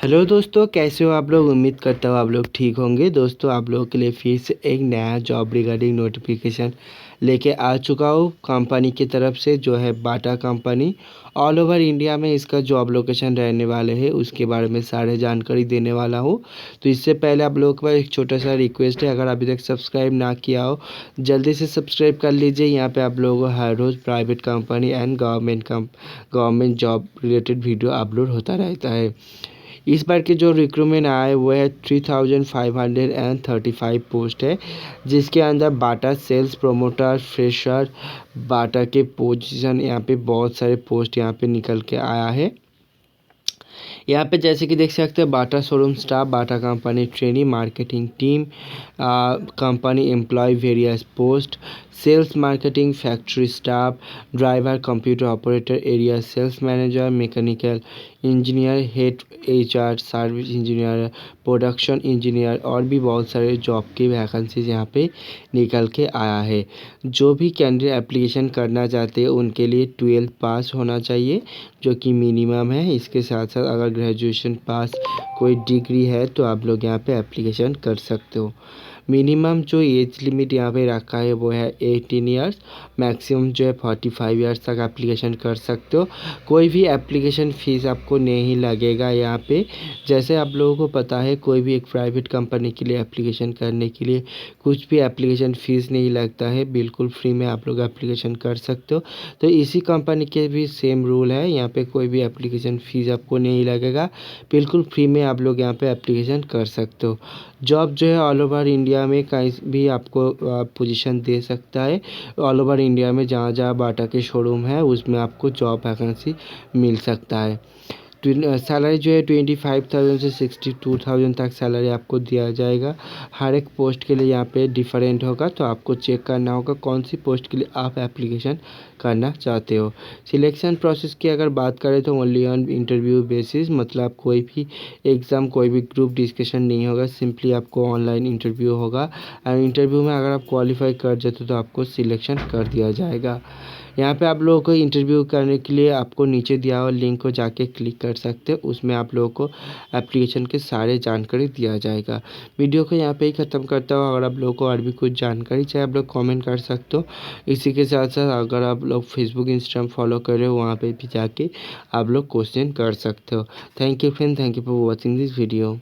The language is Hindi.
हेलो दोस्तों, कैसे हो आप लोग। उम्मीद करता हूँ आप लोग ठीक होंगे। दोस्तों, आप लोगों के लिए फिर से एक नया जॉब रिगार्डिंग नोटिफिकेशन लेके आ चुका हूँ कंपनी की तरफ से, जो है Bata company. All over India में इसका जॉब लोकेशन रहने वाले हैं, उसके बारे में सारे जानकारी देने वाला हूँ। तो इससे पहले आप लोगों के पास एक छोटा सा रिक्वेस्ट है, अगर अभी तक सब्सक्राइब ना किया हो जल्दी से सब्सक्राइब कर लीजिए। यहाँ पे आप लोगों को हर रोज़ private company and government job related video upload होता रहता है। इस बार के जो रिक्रूटमेंट आए वो है 3535 पोस्ट है, जिसके अंदर बाटा सेल्स प्रमोटर, फ्रेशर, बाटा के पोजीशन, यहाँ पे बहुत सारे पोस्ट यहाँ पे निकल के आया है। यहाँ पे जैसे कि देख सकते हैं, Bata showroom staff, Bata company trainee, marketing team, company employ various post, sales marketing, factory staff, driver, computer operator, area sales manager, mechanical engineer, head HR, service engineer, production engineer और भी बहुत सारे जॉब की वैकेंसीज यहाँ पे निकल के आया है। जो भी कैंडिडेट एप्लीकेशन करना चाहते हैं उनके लिए 12 पास होना चाहिए, जो कि मिनिमम है। इसके साथ साथ अगर ग्रेजुएशन पास कोई डिग्री है तो आप लोग यहाँ पे एप्लीकेशन कर सकते हो। मिनिमम जो एज लिमिट यहाँ पे रखा है वो है 18 ईयर्स, मैक्सिमम जो है 45 ईयर्स तक एप्लीकेशन कर सकते हो। कोई भी एप्लीकेशन फ़ीस आपको नहीं लगेगा यहाँ पे। जैसे आप लोगों को पता है, कोई भी एक प्राइवेट कंपनी के लिए एप्लीकेशन करने के लिए कुछ भी एप्लीकेशन फ़ीस नहीं लगता है, बिल्कुल फ्री में आप लोग एप्लीकेशन कर सकते हो। तो इसी कंपनी के भी सेम रूल है, यहाँ पे कोई भी एप्लीकेशन फ़ीस आपको नहीं लगेगा, बिल्कुल फ्री में आप लोग यहाँ पे एप्लीकेशन कर सकते हो। जॉब जो है ऑल ओवर इंडिया में कहीं भी आपको पोजीशन दे सकता है। ऑल ओवर इंडिया में जहाँ जहाँ बाटा के शोरूम है उसमें आपको जॉब वैकेंसी मिल सकता है। सैलरी जो है 25,000 से 62,000 तक सैलरी आपको दिया जाएगा। हर एक पोस्ट के लिए यहाँ पे डिफरेंट होगा, तो आपको चेक करना होगा कौन सी पोस्ट के लिए आप एप्लीकेशन करना चाहते हो। सिलेक्शन प्रोसेस की अगर बात करें तो ओनली ऑन इंटरव्यू बेसिस, मतलब कोई भी एग्ज़ाम, कोई भी ग्रुप डिस्कशन नहीं होगा, सिंपली आपको ऑनलाइन इंटरव्यू होगा। और इंटरव्यू में अगर आप क्वालिफाई कर जाते हो तो आपको सिलेक्शन कर दिया जाएगा। यहाँ पे आप लोगों को इंटरव्यू करने के लिए आपको नीचे दिया हुआ लिंक को जाके क्लिक कर सकते हो, उसमें आप लोगों को एप्लीकेशन के सारे जानकारी दिया जाएगा। वीडियो को यहाँ पे ही ख़त्म करता हूँ। अगर आप लोगों को और भी कुछ जानकारी चाहिए आप लोग कमेंट कर सकते हो। इसी के साथ साथ अगर आप लोग फेसबुक इंस्टाग्राम फॉलो कर रहे हो, वहाँ पे भी जाके आप लोग क्वेश्चन कर सकते हो। Thank you friend, thank you for watching this video.